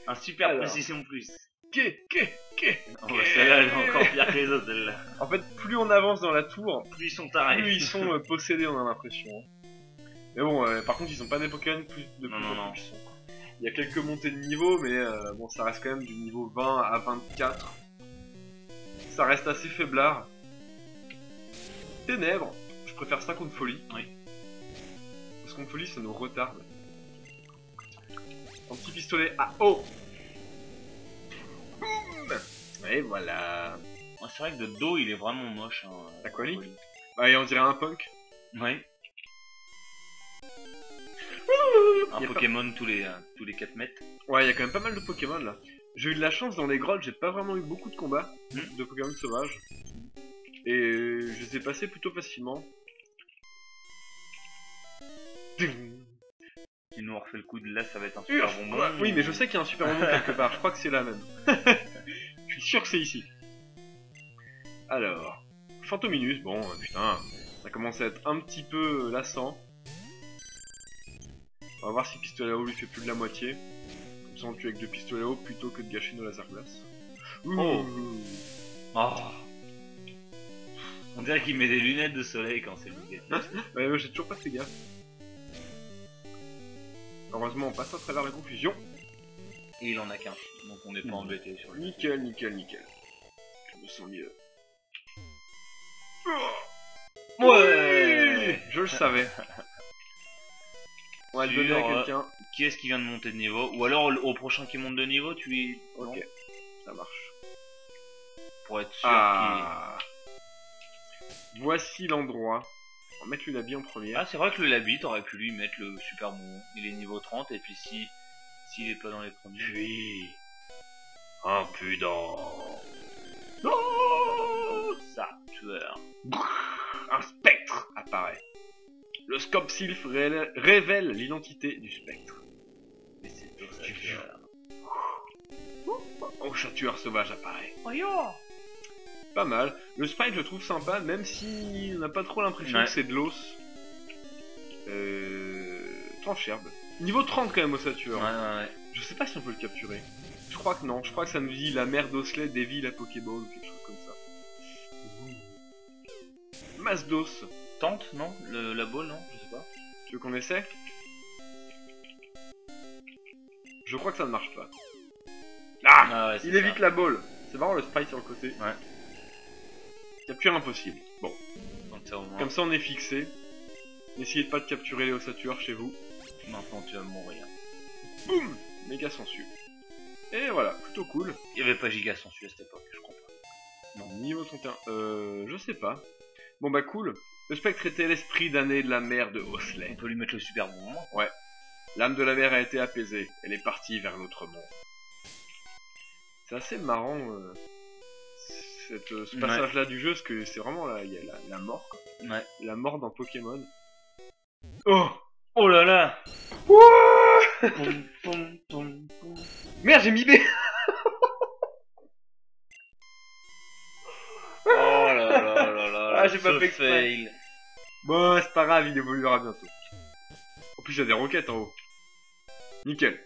[SPEAKER 2] Un super
[SPEAKER 1] Alors.
[SPEAKER 2] précision plus.
[SPEAKER 1] Oh,
[SPEAKER 2] Oh, celle-là elle est encore pire que les autres celle-là.
[SPEAKER 1] En fait, plus on avance dans la tour,
[SPEAKER 2] Plus ils sont tarés.
[SPEAKER 1] plus ils sont possédés, on a l'impression. hein. Mais bon, par contre, ils ont pas des Pokémon de plus en plus puissants. Il y a quelques montées de niveau, mais bon, ça reste quand même du niveau 20 à 24. Ça reste assez faiblard. Ténèbres, je préfère ça contre folie.
[SPEAKER 2] Oui.
[SPEAKER 1] Parce contre folie, ça nous retarde. Un petit pistolet à eau. Boum. Et voilà.
[SPEAKER 2] Ouais, c'est vrai que de dos il est vraiment moche. Hein,
[SPEAKER 1] Aqualique. Ah, et on dirait un punk.
[SPEAKER 2] Oui. Un
[SPEAKER 1] Y a
[SPEAKER 2] Pokémon tous les 4 mètres.
[SPEAKER 1] Ouais, il y a quand même pas mal de Pokémon là. J'ai eu de la chance dans les grottes, j'ai pas vraiment eu beaucoup de combats de Pokémon sauvages. Et je les ai passés plutôt facilement.
[SPEAKER 2] Il nous refait le coup de là, ça va être un super bonbon.
[SPEAKER 1] Ouais, oui, mais je sais qu'il y a un super bonbon quelque part, je crois que c'est là même. Je suis sûr que c'est ici. Alors, Fantominus, bon, putain, ça commence à être un petit peu lassant. On va voir si pistolet à eau lui fait plus de la moitié. Comme ça on le tue avec 2 pistolets à eau plutôt que de gâcher nos laser glace.
[SPEAKER 2] Oh. Oh. On dirait qu'il met des lunettes de soleil quand c'est le négatif.
[SPEAKER 1] Ouais, moi j'ai toujours pas fait gaffe. Heureusement on passe à travers la confusion.
[SPEAKER 2] Et il en a qu'un, donc on n'est pas embêté sur lui.
[SPEAKER 1] Nickel, nickel, nickel. Je me sens mieux.
[SPEAKER 2] Ouais.
[SPEAKER 1] Je le savais. On va le donner à quelqu'un.
[SPEAKER 2] Qui est-ce qui vient de monter de niveau? Ou alors au prochain qui monte de niveau, tu lui...
[SPEAKER 1] Ok,
[SPEAKER 2] non,
[SPEAKER 1] ça marche.
[SPEAKER 2] pour être sûr
[SPEAKER 1] Ah. Voici l'endroit. On va mettre lui l'habit en premier.
[SPEAKER 2] qu'il... Ah, c'est vrai que le Labi, t'aurais pu lui mettre le super bon. Il est niveau 30, et puis s'il est pas dans les premiers...
[SPEAKER 1] Puis... impudent.
[SPEAKER 2] Oh, ça, tueur.
[SPEAKER 1] Un spectre apparaît. Le scope sylph révèle l'identité du spectre.
[SPEAKER 2] Et c'est tout ça, tueur.
[SPEAKER 1] Un chat-tueur sauvage apparaît.
[SPEAKER 2] Oh yo.
[SPEAKER 1] Pas mal. Le sprite je le trouve sympa, même si on n'a pas trop l'impression
[SPEAKER 2] Ouais.
[SPEAKER 1] que c'est de l'os. Trancherbe. Niveau 30 quand même au sature.
[SPEAKER 2] Ouais.
[SPEAKER 1] Je sais pas si on peut le capturer. Je crois que non. Je crois que ça nous dit la mère d'Osley dévie la Pokéball ou quelque chose comme ça. Masse d'os.
[SPEAKER 2] Tente, non? La balle, non? Je sais pas.
[SPEAKER 1] Tu veux qu'on essaie? Je crois que ça ne marche pas. Ah,
[SPEAKER 2] ouais, c'est
[SPEAKER 1] il
[SPEAKER 2] ça.
[SPEAKER 1] évite la balle. C'est marrant le sprite sur le côté.
[SPEAKER 2] Ouais.
[SPEAKER 1] Capture impossible. Bon.
[SPEAKER 2] Donc ça, au moins,
[SPEAKER 1] Comme ça on est fixé. N'essayez pas de capturer les ossatures chez vous.
[SPEAKER 2] maintenant tu vas mourir.
[SPEAKER 1] Boum. Méga sensu. Et voilà, plutôt cool.
[SPEAKER 2] Il y avait pas giga sensu à cette époque, je crois pas.
[SPEAKER 1] Non, niveau 31. Je sais pas. Bon bah cool. Le spectre était l'esprit damné de la mère de Osley.
[SPEAKER 2] On peut lui mettre le super bon.
[SPEAKER 1] Ouais. L'âme de la mer a été apaisée. Elle est partie vers l'autre monde. C'est assez marrant ce passage-là du jeu, parce que c'est vraiment là, il y a la mort. Quoi.
[SPEAKER 2] Ouais.
[SPEAKER 1] La mort dans Pokémon. Oh.
[SPEAKER 2] Oh là là.
[SPEAKER 1] Wouah.
[SPEAKER 2] Poum, poum, poum, poum.
[SPEAKER 1] Merde, j'ai mis des...
[SPEAKER 2] Oh là là là là.
[SPEAKER 1] Ah, j'ai pas
[SPEAKER 2] ce
[SPEAKER 1] fait exprès.
[SPEAKER 2] fail.
[SPEAKER 1] Bon, c'est pas grave, il évoluera bientôt. En plus, il y a des roquettes en haut. Nickel.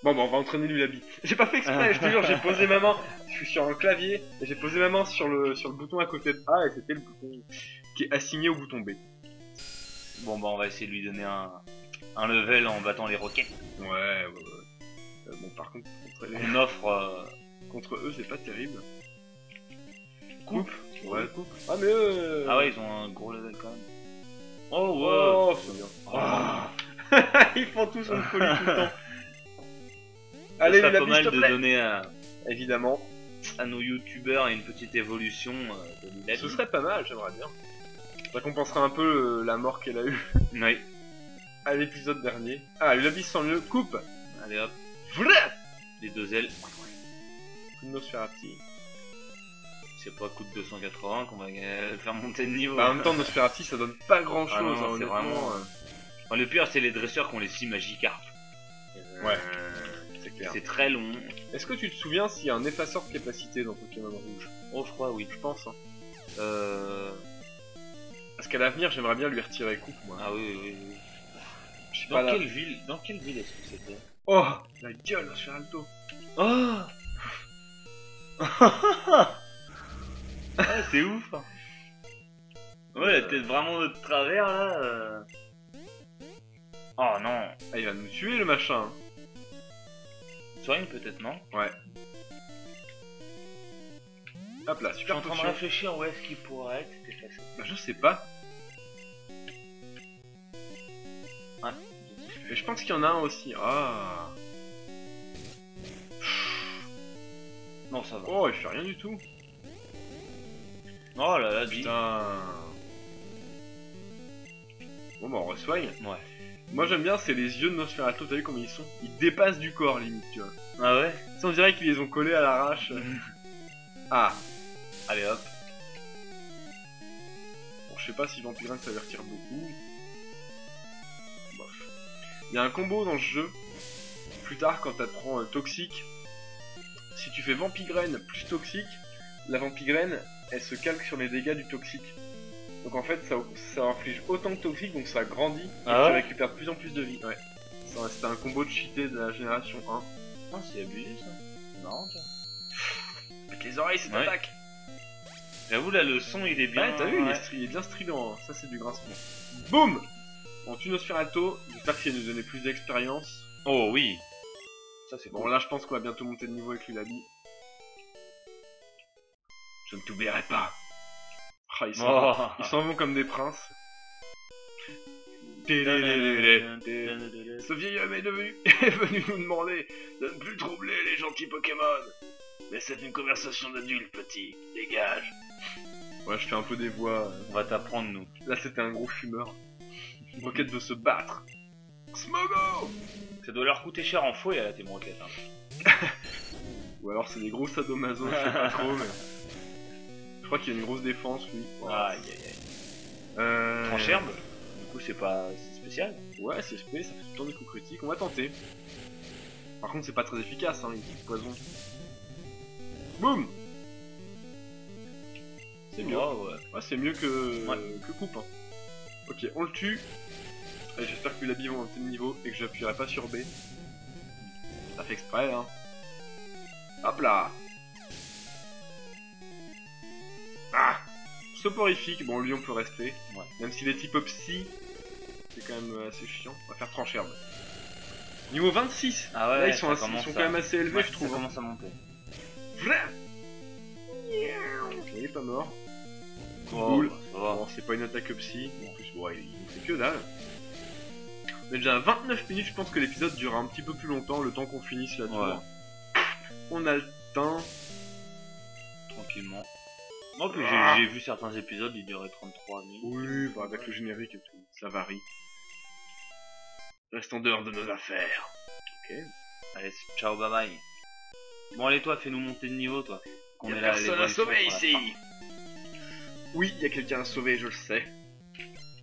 [SPEAKER 1] Bon, bah, on va entraîner Lulabi. J'ai pas fait exprès, je te jure, j'ai posé ma main. Je suis sur un clavier et j'ai posé ma main sur le bouton à côté de A et c'était le bouton qui est assigné au bouton B.
[SPEAKER 2] Bon, bah, on va essayer de lui donner un level en battant les roquettes.
[SPEAKER 1] Ouais. Bon, par contre,
[SPEAKER 2] On offre.
[SPEAKER 1] contre eux, c'est pas terrible.
[SPEAKER 2] Coupe.
[SPEAKER 1] Ouais.
[SPEAKER 2] Coupe.
[SPEAKER 1] Ah, mais
[SPEAKER 2] Ah ouais, ils ont un gros level quand même. Oh,
[SPEAKER 1] Oh,
[SPEAKER 2] ouais.
[SPEAKER 1] c'est bien.
[SPEAKER 2] Oh.
[SPEAKER 1] Ils font tous une folie tout le temps.
[SPEAKER 2] Ça
[SPEAKER 1] Allez,
[SPEAKER 2] serait
[SPEAKER 1] la
[SPEAKER 2] pas
[SPEAKER 1] bise, s'il
[SPEAKER 2] mal
[SPEAKER 1] te
[SPEAKER 2] de
[SPEAKER 1] plaît.
[SPEAKER 2] donner
[SPEAKER 1] Évidemment.
[SPEAKER 2] à nos youtubeurs une petite évolution de Lulabi.
[SPEAKER 1] Ce serait pas mal, j'aimerais bien. Ça compenserait un peu la mort qu'elle a eue
[SPEAKER 2] Oui.
[SPEAKER 1] à l'épisode dernier. Ah, Lulabi sent mieux. Coupe.
[SPEAKER 2] Allez hop,
[SPEAKER 1] V'là
[SPEAKER 2] les deux ailes.
[SPEAKER 1] Nosferati.
[SPEAKER 2] C'est pas coup de 280 qu'on va faire monter de niveau.
[SPEAKER 1] Bah, en même temps, Nosferati, ça donne pas grand
[SPEAKER 2] Ah
[SPEAKER 1] chose,
[SPEAKER 2] non, c'est
[SPEAKER 1] honnêtement.
[SPEAKER 2] vraiment, Enfin, le pire, c'est les dresseurs qui ont les 6 Magikarp.
[SPEAKER 1] Ouais. C'est clair.
[SPEAKER 2] C'est très long.
[SPEAKER 1] Est-ce que tu te souviens s'il y a un effaceur de capacité dans Pokémon Rouge?
[SPEAKER 2] Oh, je crois, oui.
[SPEAKER 1] Je pense, hein.
[SPEAKER 2] Euh...
[SPEAKER 1] Parce qu'à l'avenir, j'aimerais bien lui retirer coupe, moi.
[SPEAKER 2] Ah oui, oui, oui.
[SPEAKER 1] Je sais pas
[SPEAKER 2] Dans
[SPEAKER 1] là.
[SPEAKER 2] quelle ville est-ce que c'était?
[SPEAKER 1] Oh, la gueule, Nosferalto.
[SPEAKER 2] Oh Ah, c'est ouf. Ouais, la tête vraiment de travers là. Oh non.
[SPEAKER 1] Ah, il va nous tuer, le machin.
[SPEAKER 2] Soigne peut-être, non?
[SPEAKER 1] Ouais. Hop là,
[SPEAKER 2] Je suis
[SPEAKER 1] super
[SPEAKER 2] en train de
[SPEAKER 1] potion.
[SPEAKER 2] réfléchir où est-ce qu'il pourrait être cet effaceur.
[SPEAKER 1] Bah, je sais pas.
[SPEAKER 2] Ouais.
[SPEAKER 1] Mais je pense qu'il y en a un aussi. Ah.
[SPEAKER 2] Non, ça va.
[SPEAKER 1] Oh, il fait rien du tout.
[SPEAKER 2] Oh là là, dis.
[SPEAKER 1] Putain. Bon, bah, on resoigne.
[SPEAKER 2] Ouais.
[SPEAKER 1] Moi, j'aime bien, c'est les yeux de Nosferatu. T'as vu comment ils sont? Ils dépassent du corps, limite, tu vois.
[SPEAKER 2] Ah ouais.
[SPEAKER 1] Ça, on dirait qu'ils les ont collés à l'arrache. Ah.
[SPEAKER 2] Allez hop.
[SPEAKER 1] Bon, je sais pas si Vampirine ça retire beaucoup. Bof. Il y a un combo dans ce jeu. Plus tard, quand t'apprends Toxique, si tu fais Vampigraine plus Toxique, la Vampigraine elle se calque sur les dégâts du Toxique. Donc en fait, ça inflige autant de Toxique, donc ça grandit et
[SPEAKER 2] Ah
[SPEAKER 1] tu
[SPEAKER 2] ouais
[SPEAKER 1] récupères de plus en plus de vie. Ouais. C'était un combo de cheaté de la génération 1.
[SPEAKER 2] Ah, c'est abusé ça. C'est marrant ça.
[SPEAKER 1] Avec les oreilles, cette
[SPEAKER 2] Ouais.
[SPEAKER 1] attaque!
[SPEAKER 2] J'avoue, là, le son il est bien.
[SPEAKER 1] Ouais, t'as vu, il est bien strident, hein. Ça c'est du grincement. Boum! On tue Nosferatu, j'espère qu'il va nous donner plus d'expérience.
[SPEAKER 2] Oh oui. Ça c'est
[SPEAKER 1] Bon
[SPEAKER 2] bon.
[SPEAKER 1] là je pense qu'on va bientôt monter de niveau avec Lulabi. Je ne t'oublierai pas. Ah, ils s'en vont comme des princes. Ce vieil homme est venu nous demander de ne plus troubler les gentils Pokémon.
[SPEAKER 2] Mais c'est une conversation d'adulte, petit. Dégage.
[SPEAKER 1] Ouais, je fais un peu des voix.
[SPEAKER 2] On va t'apprendre, nous.
[SPEAKER 1] Là c'était un gros fumeur. Rocket veut se battre. Smogo!
[SPEAKER 2] Ça doit leur coûter cher en fouet à la Team Rocket. Hein.
[SPEAKER 1] Ou alors c'est des gros sadomaso, je sais pas trop, mais... Je crois qu'il y a une grosse défense, lui.
[SPEAKER 2] Aïe aïe aïe. Trancherbe. Du coup, c'est pas c'est spécial.
[SPEAKER 1] Ouais, c'est SP, ça fait tout le temps des coups critiques, on va tenter. Par contre, c'est pas très efficace, hein, les petits poisons. Boum! C'est mieux.
[SPEAKER 2] Oh, ouais.
[SPEAKER 1] Ouais, c'est mieux que coupe. Hein. Ok, on le tue. Et j'espère que la bille va monter de niveau et que j'appuierai pas sur B. Ça fait exprès, hein. Hop là! Ah! Soporifique, bon lui on peut rester.
[SPEAKER 2] Ouais.
[SPEAKER 1] Même s'il est type psy, c'est quand même assez chiant. On va faire trancherbe. Niveau 26!
[SPEAKER 2] Ah ouais,
[SPEAKER 1] Là ils sont,
[SPEAKER 2] ça commence
[SPEAKER 1] quand
[SPEAKER 2] à-
[SPEAKER 1] même assez élevés,
[SPEAKER 2] Ouais,
[SPEAKER 1] je trouve.
[SPEAKER 2] Ça
[SPEAKER 1] Hein.
[SPEAKER 2] commence à monter.
[SPEAKER 1] Il est pas mort.
[SPEAKER 2] Oh,
[SPEAKER 1] Cool.
[SPEAKER 2] ça va.
[SPEAKER 1] Bon, c'est pas une attaque psy. En plus, bon, il nous fait que dalle. Mais déjà à 29 minutes, je pense que l'épisode durera un petit peu plus longtemps, le temps qu'on finisse la tour.
[SPEAKER 2] Ouais.
[SPEAKER 1] On a le temps.
[SPEAKER 2] Tranquillement. Moi, puis
[SPEAKER 1] Ah.
[SPEAKER 2] j'ai vu certains épisodes, ils duraient 33 minutes.
[SPEAKER 1] Oui, bah, avec le générique et tout, ça varie. Reste en dehors de nos affaires. Ok.
[SPEAKER 2] Allez, ciao, bye bye. Bon, allez, toi, fais-nous monter de niveau, toi. Qu'on
[SPEAKER 1] Y'a
[SPEAKER 2] est là,
[SPEAKER 1] personne à
[SPEAKER 2] l'évolution
[SPEAKER 1] sauver
[SPEAKER 2] pour la
[SPEAKER 1] ici.
[SPEAKER 2] fin.
[SPEAKER 1] Oui, il y a quelqu'un à sauver, je le sais.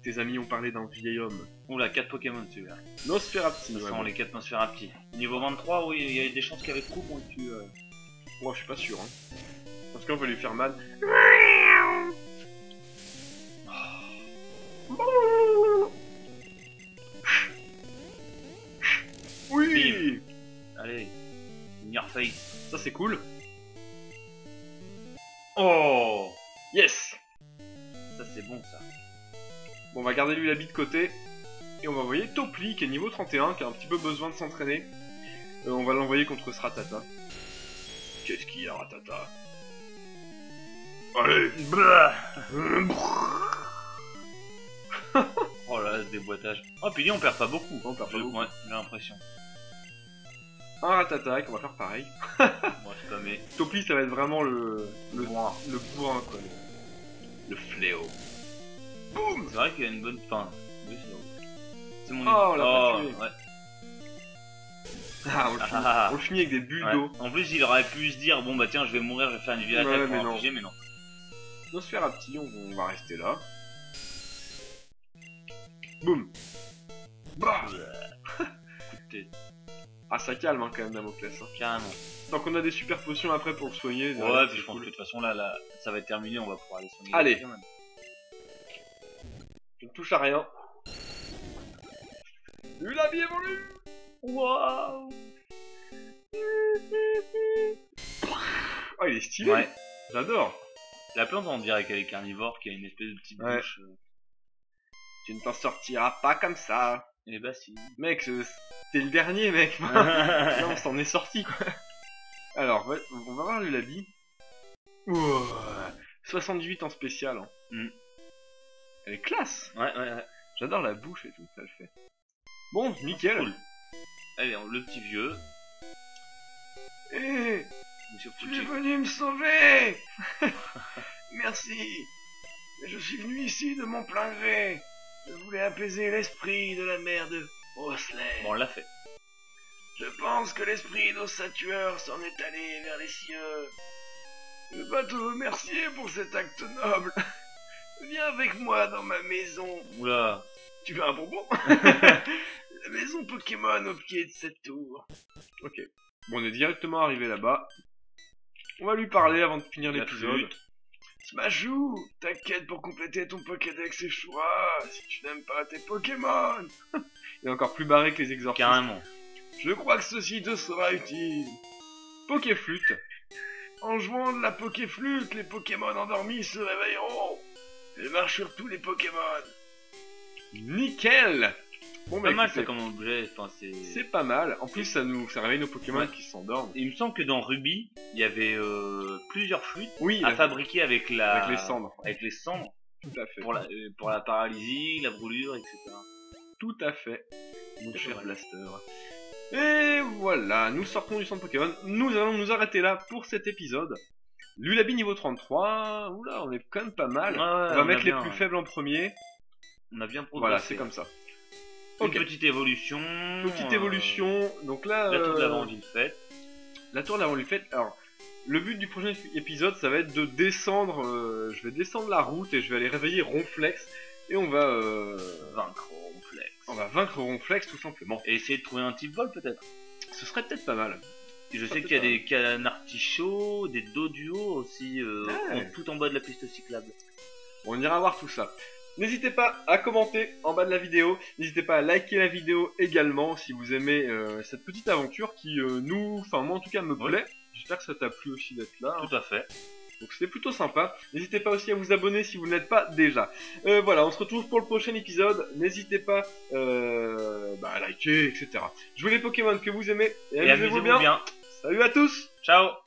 [SPEAKER 1] Tes amis ont parlé d'un vieil homme.
[SPEAKER 2] Oula, 4 Pokémon, celui-là.
[SPEAKER 1] Nosferatu.
[SPEAKER 2] Ce
[SPEAKER 1] ouais,
[SPEAKER 2] sont
[SPEAKER 1] bon.
[SPEAKER 2] les 4 Nosferatu. Niveau 23, oui, il y a des chances qu'avec coupe, on le tue.
[SPEAKER 1] Moi, je suis pas sûr. Hein. Parce qu'on va lui faire mal. Oui.
[SPEAKER 2] Allez,
[SPEAKER 1] c'est cool.
[SPEAKER 2] Oh,
[SPEAKER 1] Yes.
[SPEAKER 2] ça c'est bon ça.
[SPEAKER 1] Bon, on va garder Lulabi de côté. Et on va envoyer Topli, qui est niveau 31, qui a un petit peu besoin de s'entraîner. On va l'envoyer contre ce Ratata. Qu'est-ce qu'il y a, Ratata? Allez.
[SPEAKER 2] Oh là là, ce déboîtage. Oh, puis lui, on perd pas beaucoup.
[SPEAKER 1] On perd pas beaucoup.
[SPEAKER 2] Ouais, j'ai l'impression.
[SPEAKER 1] Un Ratata, on va faire pareil.
[SPEAKER 2] Moi, c'est pas mais.
[SPEAKER 1] Topli, ça va être vraiment le
[SPEAKER 2] Bourrin.
[SPEAKER 1] bourrin, quoi. Le fléau. Boum.
[SPEAKER 2] C'est vrai qu'il y a une bonne fin. Oui, c'est mon
[SPEAKER 1] Oh, on l'a pas tué.
[SPEAKER 2] ouais.
[SPEAKER 1] Ah, on le finit avec des bulles
[SPEAKER 2] Ouais.
[SPEAKER 1] d'eau.
[SPEAKER 2] En plus, il aurait pu se dire bon bah tiens, je vais mourir, je vais faire une vieille attaque
[SPEAKER 1] Ouais,
[SPEAKER 2] pour
[SPEAKER 1] mais non.
[SPEAKER 2] infliger, mais non.
[SPEAKER 1] Nosferatu, on va rester là. Boum. Bah.
[SPEAKER 2] Écoutez,
[SPEAKER 1] Ah, ça calme hein, quand même, Damoclès. Hein.
[SPEAKER 2] carrément.
[SPEAKER 1] Donc on a des super potions après pour le soigner.
[SPEAKER 2] Ouais, puis
[SPEAKER 1] c'est
[SPEAKER 2] je pense
[SPEAKER 1] cool.
[SPEAKER 2] que de toute façon là, ça va être terminé, on va pouvoir aller soigner.
[SPEAKER 1] Allez.
[SPEAKER 2] quand même.
[SPEAKER 1] Je ne touche à rien. Lulabi évolue.
[SPEAKER 2] Waouh.
[SPEAKER 1] Oh, il est stylé.
[SPEAKER 2] Ouais.
[SPEAKER 1] J'adore.
[SPEAKER 2] La plante, on dirait qu'elle est carnivore, qu'il y a une espèce de petite
[SPEAKER 1] Ouais.
[SPEAKER 2] bouche.
[SPEAKER 1] Tu ne t'en sortiras pas comme ça.
[SPEAKER 2] Et bah si.
[SPEAKER 1] Mec, t'es le dernier, mec. Là, on s'en est sorti, quoi. Alors, on va voir Lulabi. Ouah, 78 en spécial. Hein.
[SPEAKER 2] Mm.
[SPEAKER 1] Elle est classe.
[SPEAKER 2] Ouais.
[SPEAKER 1] J'adore la bouche et tout, ça le fait. Bon, nickel.
[SPEAKER 2] Cool. Allez, le petit vieux.
[SPEAKER 1] Hé,
[SPEAKER 2] Monsieur
[SPEAKER 1] tu es
[SPEAKER 2] Fuji.
[SPEAKER 1] venu me sauver. Merci. Mais je suis venu ici de mon plein gré. Je voulais apaiser l'esprit de la mère de Osler.
[SPEAKER 2] Bon, on l'a fait.
[SPEAKER 1] Je pense que l'esprit d'Ossatueur s'en est allé vers les cieux. Je veux pas te remercier pour cet acte noble. Viens avec moi dans ma maison.
[SPEAKER 2] Oula.
[SPEAKER 1] Tu veux un bonbon? La maison Pokémon au pied de cette tour. Ok. Bon, on est directement arrivé là-bas. On va lui parler avant de finir
[SPEAKER 2] La
[SPEAKER 1] l'épisode.
[SPEAKER 2] flûte.
[SPEAKER 1] Smashou, ta quête pour compléter ton Pokédex échouera si tu n'aimes pas tes Pokémon. Il est encore plus barré que les exorcistes.
[SPEAKER 2] Carrément.
[SPEAKER 1] Je crois que ceci te sera utile. Pokéflûte. En jouant de la Pokéflûte, les Pokémon endormis se réveilleront. Et marche sur tous les Pokémon. Nickel. Bon,
[SPEAKER 2] Pas mal
[SPEAKER 1] écoutez,
[SPEAKER 2] ça comme objet. Enfin,
[SPEAKER 1] c'est pas mal. En plus, ça réveille nos Pokémon
[SPEAKER 2] Ouais.
[SPEAKER 1] qui s'endorment.
[SPEAKER 2] Il me semble que dans Ruby, il y avait plusieurs flûtes
[SPEAKER 1] Oui,
[SPEAKER 2] à fabriquer avec
[SPEAKER 1] avec les cendres.
[SPEAKER 2] Avec les cendres
[SPEAKER 1] Tout à fait.
[SPEAKER 2] pour la paralysie, la brûlure, etc.
[SPEAKER 1] Tout à fait. Mon
[SPEAKER 2] C'est
[SPEAKER 1] cher
[SPEAKER 2] vrai.
[SPEAKER 1] Blaster. Et voilà, nous sortons du centre Pokémon. Nous allons nous arrêter là pour cet épisode. Lulabi niveau 33. Oula, on est quand même pas mal.
[SPEAKER 2] Ouais,
[SPEAKER 1] on va mettre les plus faibles en premier.
[SPEAKER 2] On a bien progressé.
[SPEAKER 1] Voilà, c'est comme ça.
[SPEAKER 2] Une
[SPEAKER 1] Ok.
[SPEAKER 2] petite évolution.
[SPEAKER 1] Petite évolution. Donc là,
[SPEAKER 2] La tour de l'avant d'une fête.
[SPEAKER 1] La tour de l'avant lui fait. Alors, le but du prochain épisode, ça va être de descendre. Je vais descendre la route et je vais aller réveiller Ronflex. Et on va.
[SPEAKER 2] Vaincre Ronflex.
[SPEAKER 1] On va vaincre Ronflex tout simplement.
[SPEAKER 2] Et essayer de trouver un type vol peut-être.
[SPEAKER 1] Ce serait peut-être pas mal.
[SPEAKER 2] Et je
[SPEAKER 1] Ça
[SPEAKER 2] sais
[SPEAKER 1] peut
[SPEAKER 2] qu'il y a
[SPEAKER 1] être
[SPEAKER 2] des canartichauds, des doduos aussi,
[SPEAKER 1] Ouais.
[SPEAKER 2] tout en bas de la piste cyclable.
[SPEAKER 1] On ira voir tout ça. N'hésitez pas à commenter en bas de la vidéo. N'hésitez pas à liker la vidéo également si vous aimez cette petite aventure qui enfin moi en tout cas me
[SPEAKER 2] Ouais.
[SPEAKER 1] plaît. J'espère que ça t'a plu aussi d'être là. Hein.
[SPEAKER 2] Tout à fait.
[SPEAKER 1] Donc c'était plutôt sympa. N'hésitez pas aussi à vous abonner si vous ne l'êtes pas déjà. Voilà, on se retrouve pour le prochain épisode. N'hésitez pas à liker, etc. Jouez les Pokémon que vous aimez et
[SPEAKER 2] Et
[SPEAKER 1] amusez-vous bien.
[SPEAKER 2] bien.
[SPEAKER 1] Salut à tous.
[SPEAKER 2] Ciao.